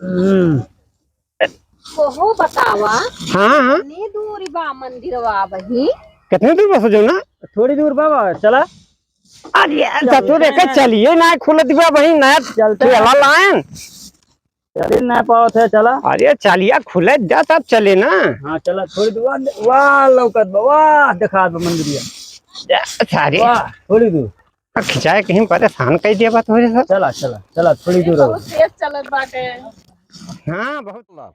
हम्म। Coho बतावा। हाँ कितनी दूरी बा मंदिरवा बही? कितने दूर बस जो ना थोड़ी दूर बाबा चला अरे तो देखे चलिए ना खुल दिवा वही नया चलते हैं। ठेला लाइन। चल ना पाओ थे चला। अरे चलिए खुले जा तब चले ना। हाँ चला थोड़ी दूर वाह लौकत बा वाह दिखा दो मंदिरिया सारे वाह थोड़ी दूर खिंचाए कहीं परेशान कर दिया बात हो रही चला चला चला थोड़ी दूर बहुत तेज चलत बाटे। हाँ बहुत।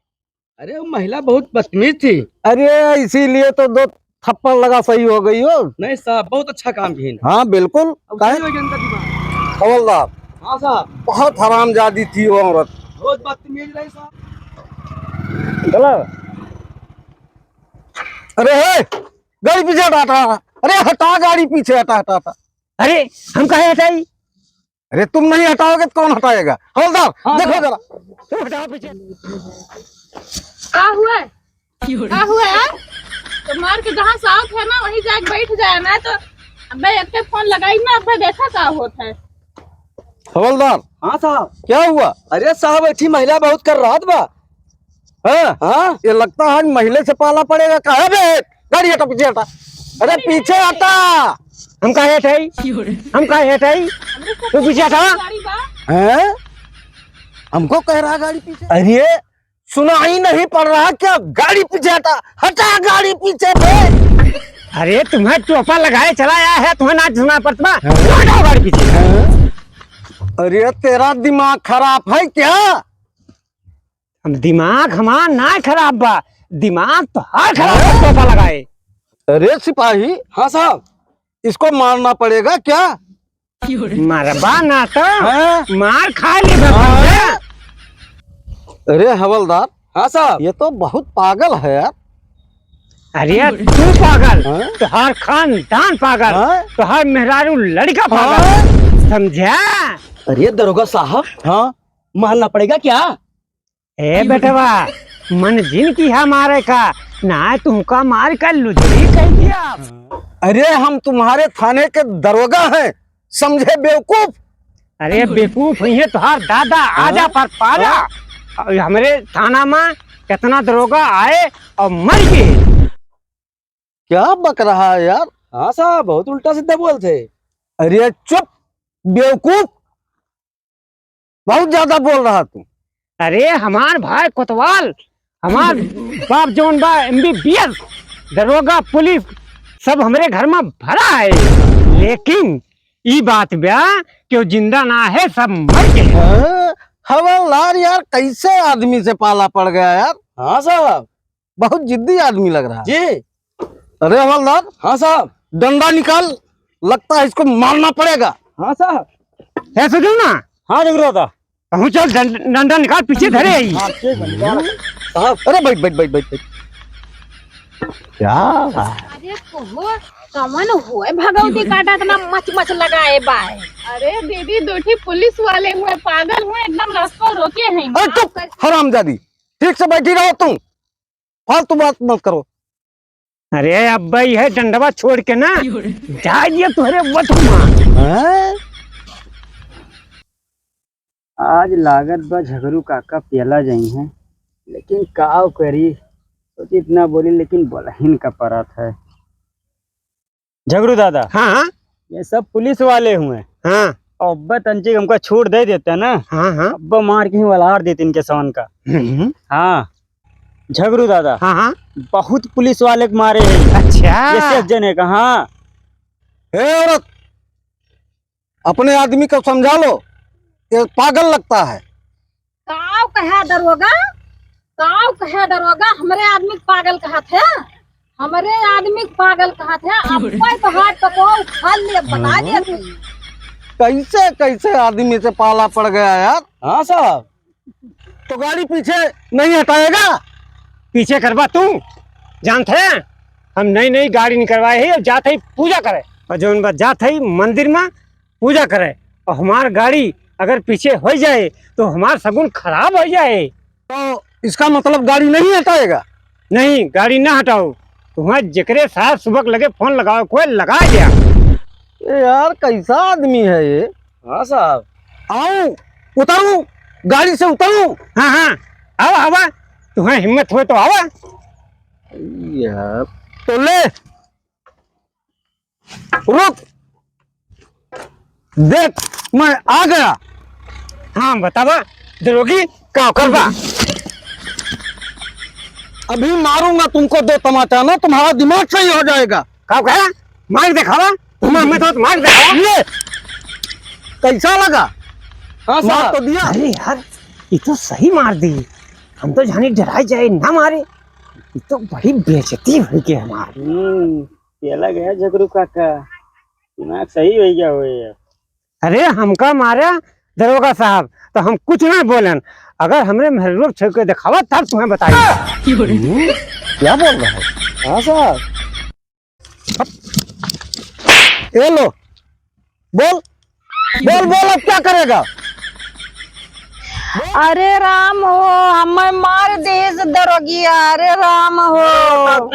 अरे वो महिला बहुत बदतमीज थी। अरे इसीलिए तो 2 थप्पड़ लगा सही हो गई हो। नहीं साहब बहुत अच्छा काम किए। हाँ बिल्कुल। काहे? हवलदार हाँ साहब बहुत हरामजादी थी वो औरत। बहुत बदतमीज रही साहब। चलो। अरे हे गाड़ी पीछे हटा। अरे हटा गाड़ी पीछे हटा हटा हटा। अरे हम कहे हटाई। अरे तुम नहीं हटाओगे तो कौन हटाएगा? हवलदार देखो जरा। तुम हटाओ पीछे। क्या हुआ? क्या हुआ? तो मार के जहाँ साउथ है ना वहीं जाके बैठ जाए ना तो मैं एक फोन लगाई ना अब देखा क्या होता है। हवलदार हाँ साहब क्या हुआ? अरे साहब ऐसी महिला बहुत कर रहा था। हाँ हाँ ये लगता है महिले से पाला पड़ेगा। कहा बे गाड़ी हटा पीछे हटा। अरे पीछे हटा। हम कहे हटाई। हम कहे हटाई। तू पीछे हटा। गाड़ी बा। हैं? हमको कह रहा गाड़ी पीछे। अरे सुनाई नहीं पड़ रहा क्या? गाड़ी पीछे हटा। हटा गाड़ी पीछे पे। अरे तुम्हें टोपा लगाए चला आया है तुम्हें ना सुना पड़ता। हटाओ गाड़ी पीछे। अरे तेरा दिमाग खराब है क्या? हम दिमाग हमारा ना खराब बा। दिमाग तो हर खराब है, टोपा लगाए। अरे सिपाही हाँ साहब इसको मारना पड़ेगा क्या? मरबा ना तो हैं? मार खा ली बस। हाँ? अरे हवलदार हाँ साहब ये तो बहुत पागल है यार। अरे तू पागल हाँ? तो हर खानदान पागल हाँ? तो हर मेहरारू लड़का हाँ? पागल समझा। अरे दरोगा साहब हाँ मारना पड़ेगा क्या? ए बेटवा मन जिन की है मारे का ना तुमका मार कर लुजरी कह दिया। अरे हम तुम्हारे थाने के दरोगा हैं समझे बेवकूफ। अरे बेवकूफ है तुहार दादा आजा पर पाजा। और हमारे थाना में कितना दरोगा आए और मर गए। क्या बक रहा है यार? हाँ साहब बहुत उल्टा सीधा बोलते। अरे चुप बेवकूफ। बहुत ज्यादा बोल रहा तू। अरे हमार भाई कोतवाल हमार बाप जोन बा MBBS दरोगा पुलिस सब हमारे घर में भरा है। लेकिन ये बात ब्या कि वो जिंदा ना है सब मर गए। हाँ? हवलदार यार कैसे आदमी से पाला पड़ गया यार? हाँ साहब बहुत जिद्दी आदमी लग रहा है। जी अरे हवलदार हाँ साहब डंडा निकाल। लगता है इसको मारना पड़ेगा। हाँ साहब है सुनो ना। हाँ जगरोदा कहूँ चल डंडा निकाल पीछे धरे आई। साहब अरे बैठ बैठ बैठ बैठ बैठ। क्या अरे कोहो कमन हुए भगवती काटा इतना मच मच लगाए बाय। अरे दीदी दूठी पुलिस वाले हुए पागल हुए एकदम रास्ता रोके हैं। चुप हरामजादी। ठीक से बैठी रहो तुम। फालतू बात मत करो। अरे अब भाई है डंडवा छोड़ के ना जाइए तुहरे वतमा। हैं? आज लागत बा झगरू काका पेला जाई है लेकिन काव करी तो इतना बोली लेकिन बोलहीन का परत है। झगरू दादा हाँ ये सब पुलिस वाले हुए हाँ और अब्बा तंची हमका छूट दे देते ना। हाँ हाँ अब्बा मार के ही वलार देते इनके सौन का। हाँ झगरू दादा हाँ हाँ बहुत पुलिस वाले को मारे हैं। अच्छा ये जने का हाँ हे औरत अपने आदमी को समझा लो। ये पागल लगता है। काव कहा दरोगा? काव कहा दरोगा? हमारे आदमी को पागल कहा थे। हमारे आदमी को पागल कहा थे। अब तो हाथ पकड़ो खा लिए बता दिया तू। कैसे कैसे आदमी से पाला पड़ गया यार। हाँ साहब तो गाड़ी पीछे नहीं हटाएगा? पीछे करवा तू जानते हैं हम नई नई गाड़ी निकलवाए है और जाते ही पूजा करे और जो उन जाते ही मंदिर में पूजा करे और हमार गाड़ी अगर पीछे हो जाए तो हमार सगुन खराब हो जाए। तो इसका मतलब गाड़ी नहीं हटाएगा? नहीं गाड़ी ना हटाओ तुम्हें जिक्रे साहब सुबह लगे फोन लगाओ कोई लगा गया। ये यार कैसा आदमी है ये? हाँ साहब आओ उतारो गाड़ी से उतरूं? हाँ हाँ आओ आवा, तुम्हें हिम्मत हो तो आवा। यार तो ले, रुक, देख मैं आ गया। हाँ बतावा दरोगी का करवा। अभी मारूंगा तुमको 2 तमाचा ना, तुम्हारा दिमाग सही हो जाएगा। का कहा मार दिखावा, तुम्हें हिम्मत हो तो मार दिखावा। ये कैसा लगा? हाँ मार साहब। तो दिया। अरे यार ये तो सही मार दी, हम तो जाने डराए जाए ना मारे, ये तो बड़ी बेइज्जती हुई के हमारी। पेला गया झगरू काका, दिमाग सही हो गया हो यार। अरे हमका मारा दरोगा साहब तो हम कुछ ना बोलन, अगर हमरे महरूब छे के दिखावा तब तुम्हें बताइए। क्या बोल रहा है? हाँ साहब, ये लो, बोल बोल बोल, अब क्या करेगा? अरे राम हो, हमें मार देस दरोगिया, अरे राम हो।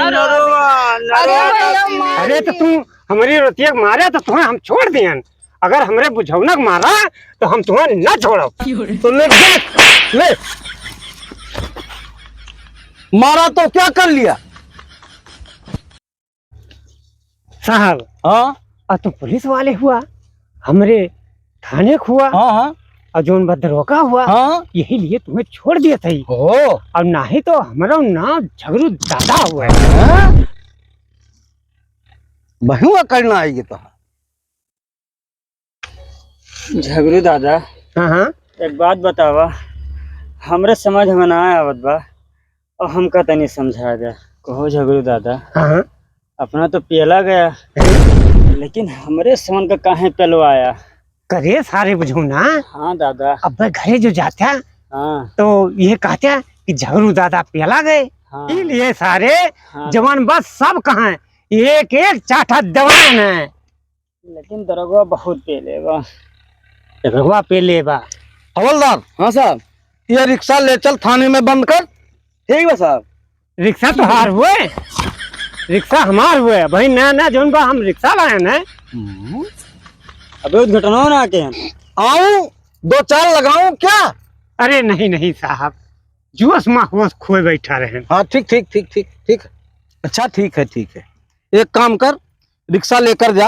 अरे भैया मार अरे तो तुम हमारी रोटिया मारे तो तुम्हें हम छोड़ दियन, अगर हमरे बुझौनक मारा तो हम तुम्हें न छोड़ो। तो ले देख, ले मारा तो क्या कर लिया? साहब हाँ और तुम पुलिस वाले हुआ, हमरे थाने को हुआ, हाँ हाँ और जोन दरोगा हुआ, हाँ। यही लिए तुम्हें छोड़ दिया था। हो और ना ही तो हमारा नाम झगड़ू दादा हुआ है। हाँ? बहुआ करना आएगी तो। झगरू दादा, हाँ हाँ एक बात बतावा, हमरे समझ में ना आवत बा और हमका तनी समझा दे। कहो झगरू दादा, हाँ हाँ अपना तो पेला गया, लेकिन हमरे समन का काहे पेलवाया? करे सारे बुझो ना। हाँ दादा। अब मैं घरे जो जाता हाँ तो ये कहते कि झगड़ू दादा पेला गए, हाँ इसलिए सारे हाँ। जवान बस सब कहा एक एक चाटा जवान है। लेकिन दरोगा बहुत पेले बा। दरोगा पेले बा। हवलदार। हाँ साहब। ये रिक्शा ले चल थाने में बंद कर। ठीक बा साहब। रिक्शा तो हार हुए, रिक्शा हमार हुए भाई, नया नया जोन बा हम रिक्शा लाए न। अबे उद्घटना ना आके हैं। आऊं 2-4 लगाऊं क्या? अरे नहीं नहीं साहब, जोश माहोश खोए बैठा रहे। हाँ ठीक ठीक ठीक ठीक ठीक। अच्छा ठीक है ठीक है, एक काम कर, रिक्शा लेकर जा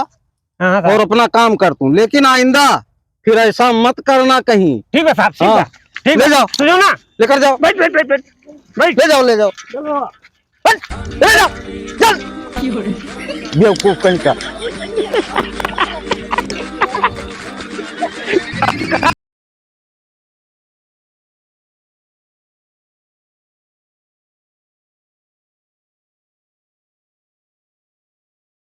हाँ और साहब। अपना काम कर तू, लेकिन आइंदा फिर ऐसा मत करना कहीं। ठीक है साहब, ठीक हाँ। है, ठीक ले है। जाओ। सुनो ना, लेकर जाओ, बैठ बैठ बैठ बैठ बैठ। ले जाओ ले जाओ, चलो। ले जाओ, चल। बेवकूफ कहीं का।